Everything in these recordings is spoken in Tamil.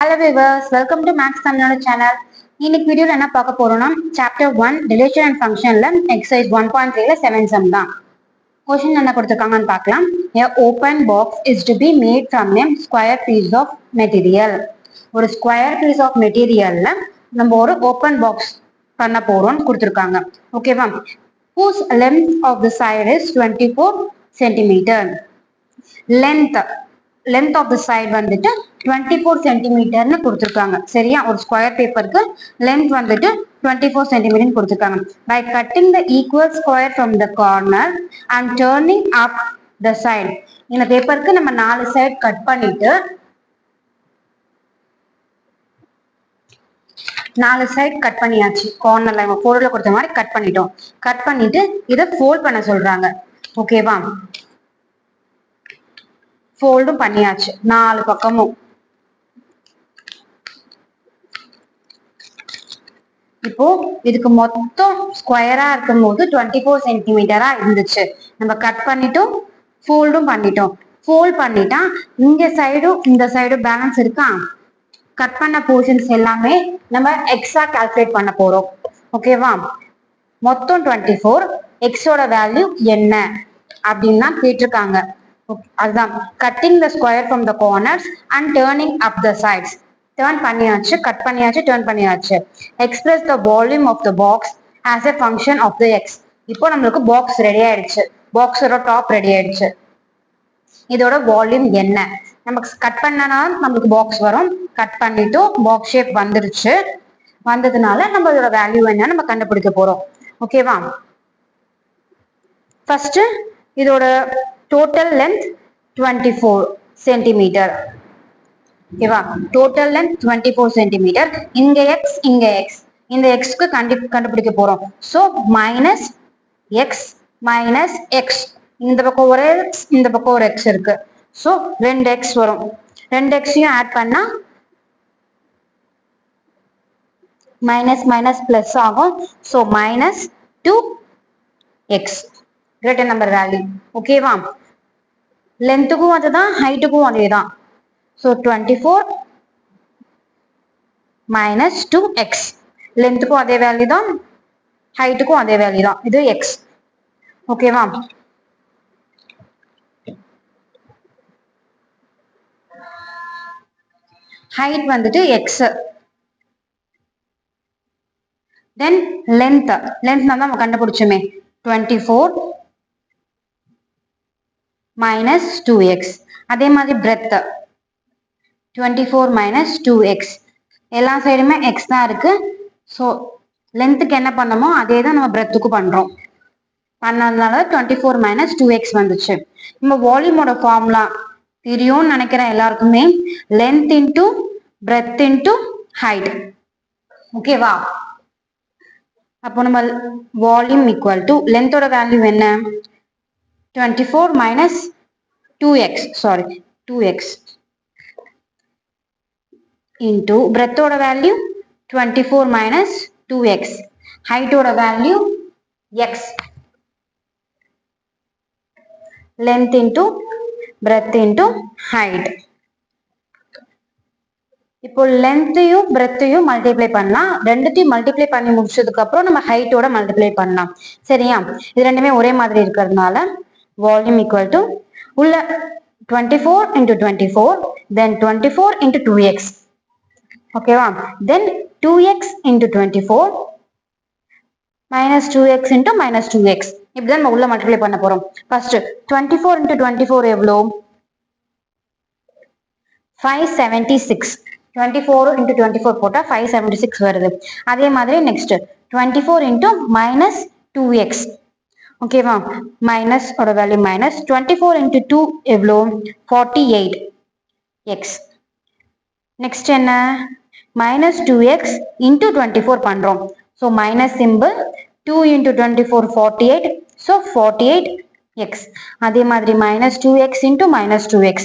Hello viewers, welcome to Max Tamil channel. இன்னைக்கு வீடியோல என்ன பார்க்க போறோம்னா சாப்டர் 1 ரிலேஷன் அண்ட் ஃபங்க்ஷன்ல எக்ஸசைஸ் 1.3ல 7 சம் தான். क्वेश्चन என்ன கொடுத்திருக்காங்கன்னு பார்க்கலாம். A open box is to be made from a square piece of material. ஒரு square piece of materialல நம்ம ஒரு open box பண்ண போறோம்னு கொடுத்திருக்காங்க. ஓகேவா? Whose length of the side is 24 cm. length of the side வந்துட்டு 24 சென்டிமீட்டர்னு கொடுத்திருக்காங்க. சரியா? ஒரு ஸ்கொயர் பேப்பருக்கு லென்த் வந்துட்டு 24 சென்டிமீட்டர் கொடுத்திருக்காங்க. By cutting the equal square from the corner and turning up the side. இந்த பேப்பருக்கு நம்ம 4 சைடு கட் பண்ணிட்டு 4 சைடு கட் பண்ணியாச்சு. கார்னர்ல நம்ம போர்டுல கொடுத்த மாதிரி கட் பண்ணிட்டோம். கட் பண்ணிட்டு இதை ஃபோல்ட் பண்ண சொல்றாங்க. ஓகேவா? ஃபோல்டும் பண்ணியாச்சு 4 பக்கமும். இப்போ இதுக்கு மொத்தம் ஸ்கொயரா இருக்கும் போது 24 சென்டிமீட்டரா இருந்துச்சு. நம்ம கட் பண்ணிட்டோம், ஃபோல்டும் பண்ணிட்டோம். ஃபோல்ட் பண்ணிட்டா இங்க சைடும் இந்த சைடும் பேலன்ஸ் இருக்கா? கட் பண்ண போர்ஷன்ஸ் எல்லாமே நம்ம எக்ஸா கால்குலேட் பண்ண போறோம். ஓகேவா? மொத்தம் 24, எக்ஸோட வேல்யூ என்ன அப்படின்னு தான் கேட்டிருக்காங்க. அதுதான் cutting the square from the corners and turning up the sides. Turn பண்ணியாச்சு, கட் பண்ணியாச்சு, டர்ன் பண்ணியாச்சு. Express the volume of the box as a function of the x. இப்போ நம்மளுக்கு பாக்ஸ் ரெடி ஆயிடுச்சு. பாக்ஸோட டாப் ரெடி ஆயிடுச்சு. இதோட வால்யூம் என்ன? நமக்கு கட் பண்ணனா நம்மளுக்கு பாக்ஸ் வரும். கட் பண்ணிட்டோம், பாக்ஸ் ஷேப் வந்துருச்சு. வந்ததுனால நம்ம இதோட வேல்யூ என்ன நம்ம கண்டுபிடிக்க போறோம். ஓகேவா? ஃபர்ஸ்ட் இதோட டோட்டல் லென்த் 24 சென்டிமீட்டர். ஓகேவா? Total length 24 centimetre. இங்க எக்ஸ், இங்க எக்ஸ். இந்த எக்ஸ்க்கு கண்டுபிடிக்க போறோம். So minus X minus X. இந்த பக்கம் ஒரு எக்ஸ், இந்த பக்கம் ஒரு எக்ஸ் இருக்கு. சோ 2 எக்ஸ் வரும். 2 எக்ஸையும் ஆட் பண்ணா மைனஸ் மைனஸ் பிளஸ் ஆகும். So minus 2x greater number value. ஓகேவா? லென்த்துக்கும் அதுதான், ஹைட்டுக்கும் அதேதான். So 24 minus 2x. லென்த்துக்கும் அதே வேல்யூ தான், ஹைட்டுக்கும் அதே வேல்யூ தான். இது எக்ஸ். ஓகேவா? ஹைட் வந்துட்டு எக்ஸ். தென் லென்த் தான் நம்ம கண்டுபிடிச்சோமே 24 மைனஸ் 2x. அதே மாதிரி பிரெத் 24 மைனஸ் 2x. எல்லா சைடுமே எக்ஸ் தான் இருக்கு. ஸோ லென்த்துக்கு என்ன பண்ணமோ அதே தான் நம்ம பிரெத்துக்கு பண்றோம். பண்ணதுனால 24 மைனஸ் 2x வந்துச்சு. நம்ம வால்யூமோட ஃபார்முலா தெரியும்னு நினைக்கிறேன் எல்லாருக்குமே. Length into breadth into height. ஓகேவா? அப்போ நம்ம வால்யூம் ஈக்குவல் டு லென்த்தோட வேல்யூ என்ன? 24 minus 2x, sorry 2x into breadth ஓட வேல்யூ 24 minus 2x. height ஓட value x. length into breadth into height. இப்போ லென்த்தையும் பிரெத்தையும் மல்டிப்ளை பண்ணலாம். ரெண்டுத்தையும் மல்டிப்ளை பண்ணி முடிச்சதுக்கு அப்புறம் நம்ம ஹைட்டோட மல்டிப்ளை பண்ணலாம். சரியா? இது ரெண்டுமே ஒரே மாதிரி இருக்கிறதுனால வால்யூம் ஈக்குவல் டு உள்ள 24 into 24, then 24 into 2x. ஓகேவா? தென் 2x into 24 minus 2x into minus 2x. இப்படிதான் நம்ம உள்ள மல்டிப்ளை பண்ண போறோம். ஃபர்ஸ்ட் 24 into 24 எவ்வளோ? 576. 24 into 24 போட்டா 576 வருது. அதே மாதிரி நெக்ஸ்ட் 24 into minus 2x. ஓகேவா? மைனஸ் ஓட வேல்யூ மைனஸ் 24 into 2 எவ்வளோ? 48x. நெக்ஸ்ட் என்ன? minus 2x into 24 பண்றோம். so minus symbol 2 into 24 48. so 48x. அதே மாதிரி minus 2x into minus 2x.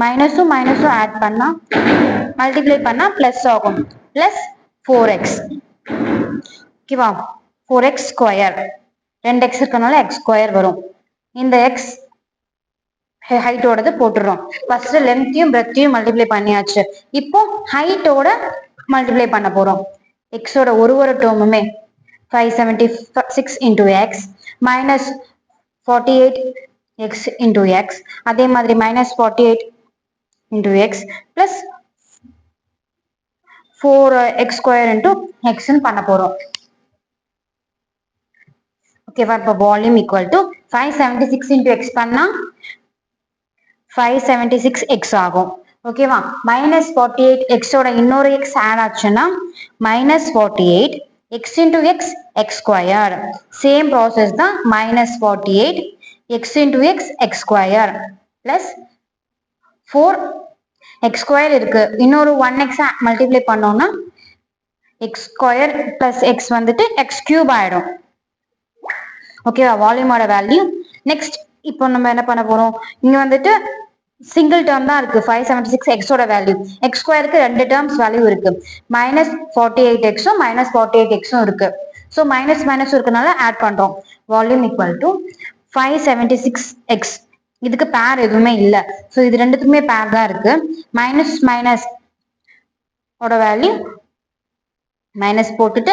மைனஸும் மைனஸும் ஆட் பண்ணா மல்டிப்ளை பண்ணா பிளஸ் ஆகும். Plus 4x. ஓகேவா? 4x square. 2x இருக்கனால x ஸ்கொயர் வரும். இந்த x ஹைட்டோடது போட்டுறோம். ஃபர்ஸ்ட் லென்த்தையும் பிரெத்தையும் மல்டிப்ளை பண்ணியாச்சு. இப்போ ஹைட்டோட மல்டிப்ளை பண்ண போறோம். எக்ஸோட ஒரு டேர்முமே 576 into x minus 48 x into x, அதே மாதிரி minus 48 into x plus 4x square into x பண்ண போறோம். ஓகேவா? இப்போ volume equal to 576 into x பண்ணா 576x ஆகும். ஓகேவா? minus 48 x ஓட இன்னொரு x ஆட் ஆச்சுன்னா minus 48 x into x x square. Same process தான். minus 48 x into x x square plus 4 x square இருக்கு. இன்னொரு 1x மல்டிப்ளை பண்ணோம்னா x square plus x வந்துட்டு x cube ஆயிடும். ஓகேவா? வால்யூமோட வேல்யூ. நெக்ஸ்ட் இப்போ நம்ம என்ன பண்ண போறோம்? இங்க வந்துட்டு சிங்கிள் டேர்ம் தான் இருக்கு. 576 எக்ஸோட வேல்யூ. எக்ஸ் ஸ்கொயருக்கு ரெண்டு டேர்ம்ஸ் வேல்யூ இருக்கு. மைனஸ் 48 எக்ஸும் மைனஸ் 48 எக்ஸும் இருக்கு. ஸோ மைனஸ் மைனஸ் இருக்கனால ஆட் பண்றோம். Volume equal to 576 X. இதுக்கு பேர் எதுவுமே இல்லை. ஸோ இது ரெண்டுத்துக்குமே பேர் தான் இருக்கு. மைனஸ் மைனஸ் ஓட வேல்யூ மைனஸ் போட்டுட்டு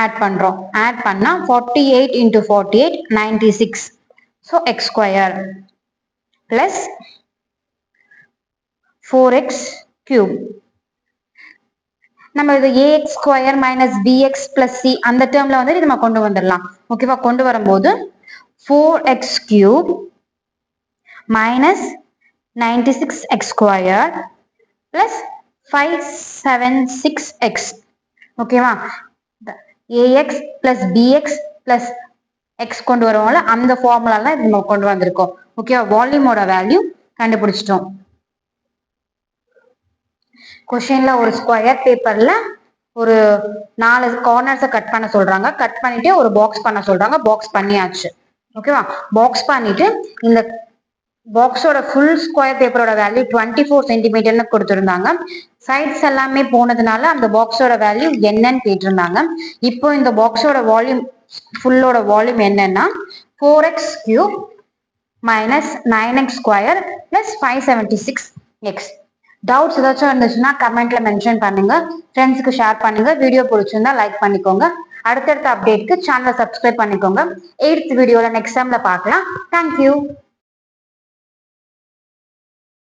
ஆட் பண்றோம். ஆட் பண்ணா 48 into 48 96. So X square plus 4x cube. நம்ம இது ax square minus bx plus c அந்த டேர்ம்ல வந்து நம்ம கொண்டு வந்துடலாம். ஓகேவா? கொண்டு வரும்போது 4x cube minus 96x square plus 576x. ஓகேவா? ax plus bx plus x கொண்டு வருவோம்ல அந்த ஃபார்முலால நம்ம கொண்டு வந்திருக்கோம். ஓகேவா? வால்யூமோட வேல்யூ கண்டுபிடிச்சிட்டோம். கொஸ்டின்ல ஒரு ஸ்கொயர் பேப்பர்ல ஒரு 4 கார்னர்ஸை கட் பண்ண சொல்றாங்க. கட் பண்ணிட்டு ஒரு பாக்ஸ் பண்ண சொல்றாங்க. பாக்ஸ் பண்ணியாச்சு. ஓகேவா? பாக்ஸ் பண்ணிட்டு இந்த பாக்ஸோட ஃபுல் ஸ்கொயர் பேப்பரோட வேல்யூ 24 சென்டிமீட்டர்னு கொடுத்துருந்தாங்க. சைட்ஸ் எல்லாமே போனதுனால அந்த பாக்ஸோட வேல்யூ என்னன்னு கேட்டிருந்தாங்க. இப்போ இந்த பாக்ஸோட வால்யூம் ஃபுல்லோட வால்யூம் என்னன்னா 4x cube minus 9x square plus 576x. Doubts ஏதாச்சும் இருந்துச்சுன்னா கமெண்ட்ல மென்ஷன் பண்ணுங்க. ஃப்ரெண்ட்ஸ்க்கு ஷேர் பண்ணுங்க. வீடியோ பிடிச்சிருந்தா லைக் பண்ணிக்கோங்க. அடுத்தடுத்த அப்டேட்க்கு சேனலை சப்ஸ்கிரைப் பண்ணிக்கோங்க. 8th வீடியோல நெக்ஸ்ட் டைம்ல பார்க்கலாம். தேங்க்யூ.